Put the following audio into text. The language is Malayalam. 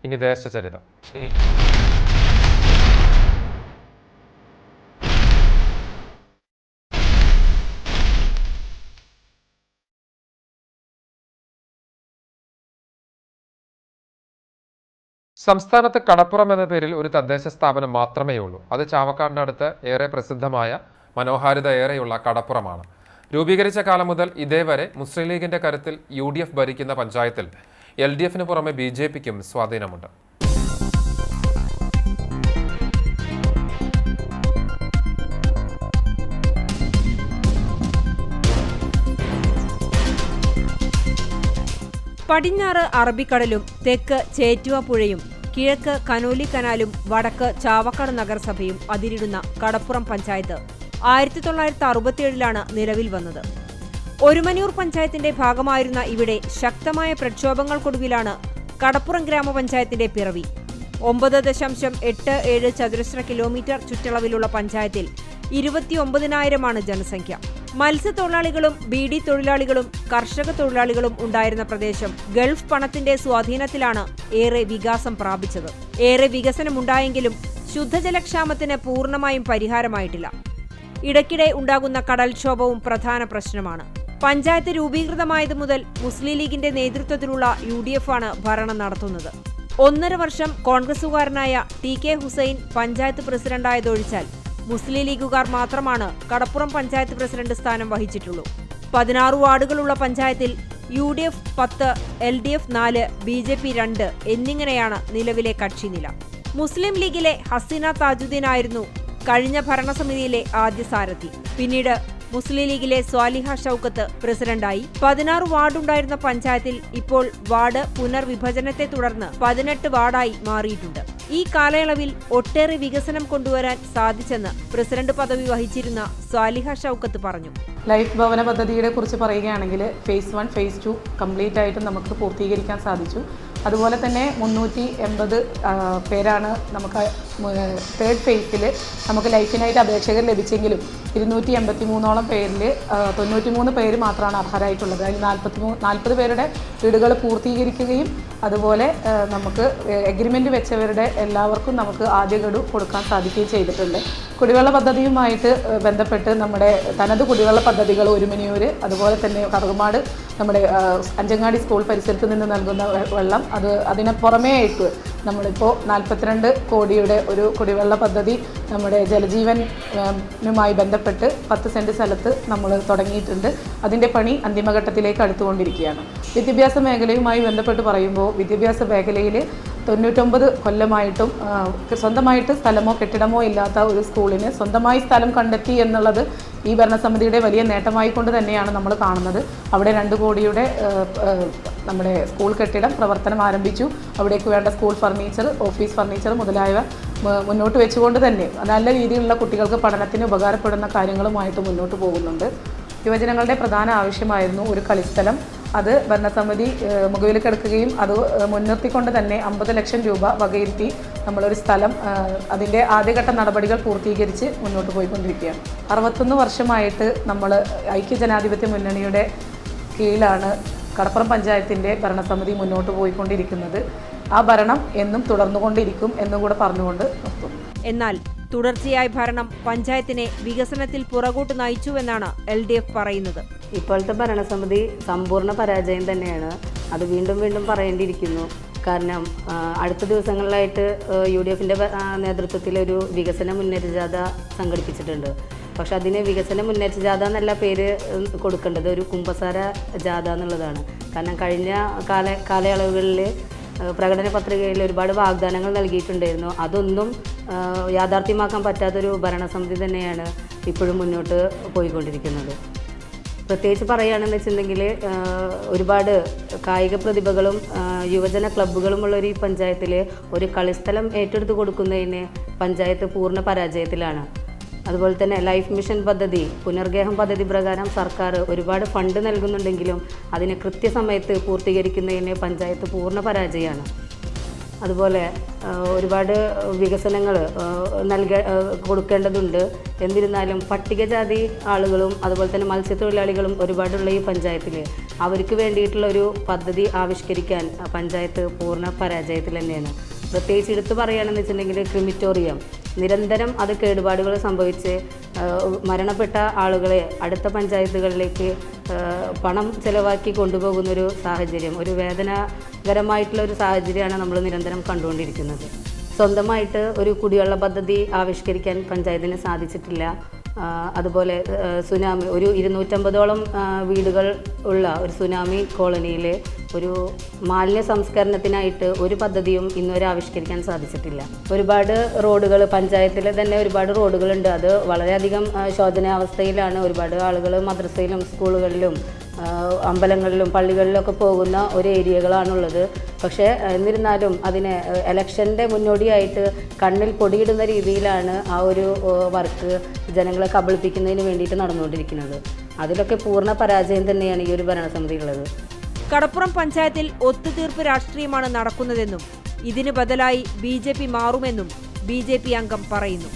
ഇനി ദേശചരിതം. സംസ്ഥാനത്ത് കടപ്പുറം എന്ന പേരിൽ ഒരു തദ്ദേശ സ്ഥാപനം മാത്രമേ ഉള്ളൂ. അത് ചാവക്കാടിനടുത്ത് ഏറെ പ്രസിദ്ധമായ മനോഹാരിത ഏറെയുള്ള കടപ്പുറമാണ്. രൂപീകരിച്ച കാലം മുതൽ ഇതേവരെ മുസ്ലിം ലീഗിന്റെ കരുത്തിൽ UDF ഭരിക്കുന്ന പഞ്ചായത്തിൽ LDFന് പുറമെ BJPക്കും സ്വാധീനമുണ്ട്. പടിഞ്ഞാറ് അറബിക്കടലും തെക്ക് ചേറ്റുവ പുഴയും കിഴക്ക് കനോലി കനാലും വടക്ക് ചാവക്കാട് നഗരസഭയും അതിരിടുന്ന കടപ്പുറം പഞ്ചായത്ത് 1967 നിലവിൽ വന്നത്. ഒരുമനൂർ പഞ്ചായത്തിന്റെ ഭാഗമായിരുന്ന ഇവിടെ ശക്തമായ പ്രക്ഷോഭങ്ങൾക്കൊടുവിലാണ് കടപ്പുറം ഗ്രാമപഞ്ചായത്തിന്റെ പിറവി. 9.87 ചതുരശ്ര കിലോമീറ്റർ ചുറ്റളവിലുള്ള പഞ്ചായത്തിൽ 29,000 ജനസംഖ്യ. മത്സ്യത്തൊഴിലാളികളും ബീഡി തൊഴിലാളികളും കർഷക തൊഴിലാളികളും ഉണ്ടായിരുന്ന പ്രദേശം ഗൾഫ് പണത്തിന്റെ സ്വാധീനത്തിലാണ് ഏറെ വികാസം പ്രാപിച്ചത്. ഏറെ വികസനമുണ്ടായെങ്കിലും ശുദ്ധജലക്ഷാമത്തിന് പൂർണ്ണമായും പരിഹാരമായിട്ടില്ല. ഇടയ്ക്കിടെ ഉണ്ടാകുന്ന കടൽക്ഷോഭവും പ്രധാന പ്രശ്നമാണ്. പഞ്ചായത്ത് രൂപീകൃതമായതു മുതൽ മുസ്ലിം ലീഗിന്റെ നേതൃത്വത്തിലുള്ള UDF ആണ് ഭരണം നടത്തുന്നത്. 1.5 വർഷം കോൺഗ്രസുകാരനായ TK ഹുസൈൻ പഞ്ചായത്ത് പ്രസിഡന്റായതൊഴിച്ചാൽ മുസ്ലിം ലീഗുകാർ മാത്രമാണ് കടപ്പുറം പഞ്ചായത്ത് പ്രസിഡന്റ് സ്ഥാനം വഹിച്ചിട്ടുള്ളൂ. 16 വാർഡുകളുള്ള പഞ്ചായത്തിൽ UDF 10, LDF 4, BJP 2 എന്നിങ്ങനെയാണ് നിലവിലെ കക്ഷിനില. മുസ്ലിം ലീഗിലെ ഹസീന താജുദ്ദീൻ ആയിരുന്നു കഴിഞ്ഞ ഭരണസമിതിയിലെ ആദ്യ സാരഥി. പിന്നീട് മുസ്ലിം ലീഗിലെ സ്വാലിഹ ഷൗക്കത്ത് പ്രസിഡന്റായി. 16 വാർഡുണ്ടായിരുന്ന പഞ്ചായത്തിൽ ഇപ്പോൾ വാർഡ് പുനർവിഭജനത്തെ തുടർന്ന് 18 വാർഡായി മാറിയിട്ടുണ്ട്. ഈ കാലയളവിൽ ഒട്ടേറെ വികസനം കൊണ്ടുവരാൻ സാധിച്ചെന്ന് പ്രസിഡന്റ് പദവി വഹിച്ചിരുന്ന സ്വാലിഹ ഷൗക്കത്ത് പറഞ്ഞു. ലൈഫ് ഭവന പദ്ധതിയെ കുറിച്ച് പറയുകയാണെങ്കിൽ ഫേസ് 1, ഫേസ് 2 കംപ്ലീറ്റ് ആയിട്ട് നമുക്ക് പൂർത്തീകരിക്കാൻ സാധിച്ചു. അതുപോലെ തന്നെ 380 പേരാണ് നമുക്ക് തേർഡ് ഫേസിൽ നമുക്ക് ലൈഫിനായിട്ട് അപേക്ഷകർ ലഭിച്ചെങ്കിലും 283ഓളം പേരിൽ 93 പേര് മാത്രമാണ് അർഹരായിട്ടുള്ളത്. അതിൽ 40 പേരുടെ വീടുകൾ പൂർത്തീകരിക്കുകയും അതുപോലെ നമുക്ക് എഗ്രിമെൻ്റ് വെച്ചവരുടെ എല്ലാവർക്കും നമുക്ക് ആദ്യ ഗഡു കൊടുക്കാൻ സാധിക്കുകയും ചെയ്തിട്ടുണ്ട്. കുടിവെള്ള പദ്ധതിയുമായിട്ട് ബന്ധപ്പെട്ട് നമ്മുടെ തനത് കുടിവെള്ള പദ്ധതികൾ ഒരുമനിയൂർ, അതുപോലെ തന്നെ കറുകമാട് നമ്മുടെ അഞ്ചങ്ങാടി സ്കൂൾ പരിസരത്ത് നിന്ന് നൽകുന്ന വെള്ളം, അതിന് പുറമേയായിട്ട് നമ്മളിപ്പോൾ 42 കോടിയുടെ ഒരു കുടിവെള്ള പദ്ധതി നമ്മുടെ ജലജീവനുമായി ബന്ധപ്പെട്ട് 10 സെൻറ്റ് സ്ഥലത്ത് നമ്മൾ തുടങ്ങിയിട്ടുണ്ട്. അതിൻ്റെ പണി അന്തിമഘട്ടത്തിലേക്ക് അടുത്തുകൊണ്ടിരിക്കുകയാണ്. വിദ്യാഭ്യാസ മേഖലയുമായി ബന്ധപ്പെട്ട് പറയുമ്പോൾ വിദ്യാഭ്യാസ മേഖലയിൽ 99 കൊല്ലമായിട്ടും സ്വന്തമായിട്ട് സ്ഥലമോ കെട്ടിടമോ ഇല്ലാത്ത ഒരു സ്കൂളിന് സ്വന്തമായി സ്ഥലം കണ്ടെത്തി എന്നുള്ളത് ഈ ഭരണസമിതിയുടെ വലിയ നേട്ടമായി കൊണ്ട് തന്നെയാണ് നമ്മൾ കാണുന്നത്. അവിടെ 2 കോടിയുടെ നമ്മുടെ സ്കൂൾ കെട്ടിടം പ്രവർത്തനം ആരംഭിച്ചു. അവിടേക്ക് വേണ്ട സ്കൂൾ ഫർണിച്ചർ, ഓഫീസ് ഫർണിച്ചർ മുതലായവ മുന്നോട്ട് വെച്ചുകൊണ്ട് തന്നെ നല്ല രീതിയിലുള്ള കുട്ടികൾക്ക് പഠനത്തിന് ഉപകാരപ്പെടുന്ന കാര്യങ്ങളുമായിട്ട് മുന്നോട്ട് പോകുന്നുണ്ട്. യുവജനങ്ങളുടെ പ്രധാന ആവശ്യമായിരുന്നു ഒരു കളിസ്ഥലം. അത് ഭരണസമിതി മുഖവിലക്കെടുക്കുകയും അത് മുൻനിർത്തിക്കൊണ്ട് തന്നെ 50 ലക്ഷം രൂപ വകയിരുത്തി നമ്മളൊരു സ്ഥലം അതിൻ്റെ ആദ്യഘട്ട നടപടികൾ പൂർത്തീകരിച്ച് മുന്നോട്ട് പോയിക്കൊണ്ടിരിക്കുകയാണ്. 61 വർഷമായിട്ട് നമ്മൾ ഐക്യജനാധിപത്യ മുന്നണിയുടെ കീഴിലാണ് കടപ്പുറം പഞ്ചായത്തിൻ്റെ ഭരണസമിതി മുന്നോട്ട് പോയിക്കൊണ്ടിരിക്കുന്നത്. ആ ഭരണം എന്നും തുടർന്നുകൊണ്ടിരിക്കും എന്നും കൂടെ പറഞ്ഞുകൊണ്ട് നിർത്തുന്നു. എന്നാൽ തുടർച്ചയായ ഭരണം പഞ്ചായത്തിനെ വികസനത്തിൽ പുറകോട്ട് നയിച്ചുവെന്നാണ് LDF പറയുന്നത്. ഇപ്പോഴത്തെ ഭരണസമിതി സമ്പൂർണ്ണ പരാജയം തന്നെയാണ്. അത് വീണ്ടും വീണ്ടും പറയേണ്ടിയിരിക്കുന്നു. കാരണം അടുത്ത ദിവസങ്ങളിലായിട്ട് UDFിൻ്റെ നേതൃത്വത്തിൽ ഒരു വികസന മുന്നേറ്റ ജാഥ സംഘടിപ്പിച്ചിട്ടുണ്ട്. പക്ഷെ അതിന് വികസന മുന്നേറ്റ ജാഥ എന്നല്ല പേര് കൊടുക്കേണ്ടത്, ഒരു കുമ്പസാര ജാഥ എന്നുള്ളതാണ്. കാരണം കഴിഞ്ഞ കാലയളവുകളിൽ പ്രകടന പത്രികയിൽ ഒരുപാട് വാഗ്ദാനങ്ങൾ നൽകിയിട്ടുണ്ടായിരുന്നു. അതൊന്നും യാഥാർത്ഥ്യമാക്കാൻ പറ്റാത്തൊരു ഭരണസമിതി തന്നെയാണ് ഇപ്പോഴും മുന്നോട്ട് പോയിക്കൊണ്ടിരിക്കുന്നത്. പ്രത്യേകിച്ച് പറയുകയാണെന്ന് വെച്ചിട്ടുണ്ടെങ്കിൽ ഒരുപാട് കായിക പ്രതിഭകളും യുവജന ക്ലബ്ബുകളുമുള്ളൊരു ഈ പഞ്ചായത്തിൽ ഒരു കളിസ്ഥലം ഏറ്റെടുത്ത് കൊടുക്കുന്നതിന് പഞ്ചായത്ത് പൂർണ്ണ പരാജയത്തിലാണ്. അതുപോലെ തന്നെ ലൈഫ് മിഷൻ പദ്ധതി, പുനർഗേഹം പദ്ധതി പ്രകാരം സർക്കാർ ഒരുപാട് ഫണ്ട് നൽകുന്നുണ്ടെങ്കിലും അതിനെ കൃത്യസമയത്ത് പൂർത്തീകരിക്കുന്നതിന് പഞ്ചായത്ത് പൂർണ്ണ പരാജയമാണ്. അതുപോലെ ഒരുപാട് വികസനങ്ങൾ കൊടുക്കേണ്ടതുണ്ട്. എന്നിരുന്നാലും പട്ടികജാതി ആളുകളും അതുപോലെ തന്നെ മത്സ്യത്തൊഴിലാളികളും ഒരുപാടുള്ള ഈ പഞ്ചായത്തിൽ അവർക്ക് വേണ്ടിയിട്ടുള്ള ഒരു പദ്ധതി ആവിഷ്കരിക്കാൻ പഞ്ചായത്ത് പൂർണ്ണ പരാജയത്തിൽ തന്നെയാണ്. പ്രത്യേകിച്ച് എടുത്തു പറയുകയാണെന്ന് വെച്ചിട്ടുണ്ടെങ്കിൽ ക്രിമിറ്റോറിയം നിരന്തരം അത് കേടുപാടുകൾ സംഭവിച്ച് മരണപ്പെട്ട ആളുകളെ അടുത്ത പഞ്ചായത്തുകളിലേക്ക് പണം ചെലവാക്കി കൊണ്ടുപോകുന്നൊരു സാഹചര്യം, ഒരു വേദനാകരമായിട്ടുള്ള ഒരു സാഹചര്യമാണ് നമ്മൾ നിരന്തരം കണ്ടുകൊണ്ടിരിക്കുന്നത്. സ്വന്തമായിട്ട് ഒരു കുടിവെള്ള പദ്ധതി ആവിഷ്കരിക്കാൻ പഞ്ചായത്തിന് സാധിച്ചിട്ടില്ല. അതുപോലെ സുനാമി, ഒരു 250ഓളം വീടുകൾ ഉള്ള ഒരു സുനാമി കോളനിയിൽ ഒരു മാലിന്യ സംസ്കരണത്തിനായിട്ട് ഒരു പദ്ധതിയും ഇന്നുവരെ ആവിഷ്കരിക്കാൻ സാധിച്ചിട്ടില്ല. ഒരുപാട് റോഡുകൾ പഞ്ചായത്തിൽ തന്നെ ഒരുപാട് റോഡുകളുണ്ട്. അത് വളരെയധികം ശോചനീയാവസ്ഥയിലാണ്. ഒരുപാട് ആളുകൾ മദ്രസയിലും സ്കൂളുകളിലും അമ്പലങ്ങളിലും പള്ളികളിലൊക്കെ പോകുന്ന ഒരു ഏരിയകളാണുള്ളത്. പക്ഷേ എന്നിരുന്നാലും അതിനെ ഇലക്ഷൻ്റെ മുന്നോടിയായിട്ട് കണ്ണിൽ പൊടിയിടുന്ന രീതിയിലാണ് ആ ഒരു വർക്ക് ജനങ്ങളെ കബളിപ്പിക്കുന്നതിന് വേണ്ടിയിട്ട് നടന്നുകൊണ്ടിരിക്കുന്നത്. അതിലൊക്കെ പൂർണ്ണ പരാജയം തന്നെയാണ് ഈ ഒരു ഭരണസമിതിയുള്ളത്. കടപ്പുറം പഞ്ചായത്തിൽ ഒത്തുതീർപ്പ് രാഷ്ട്രീയമാണ് നടക്കുന്നതെന്നും ഇതിന് ബദലായി BJP മാറുമെന്നും BJP അംഗം പറയുന്നു.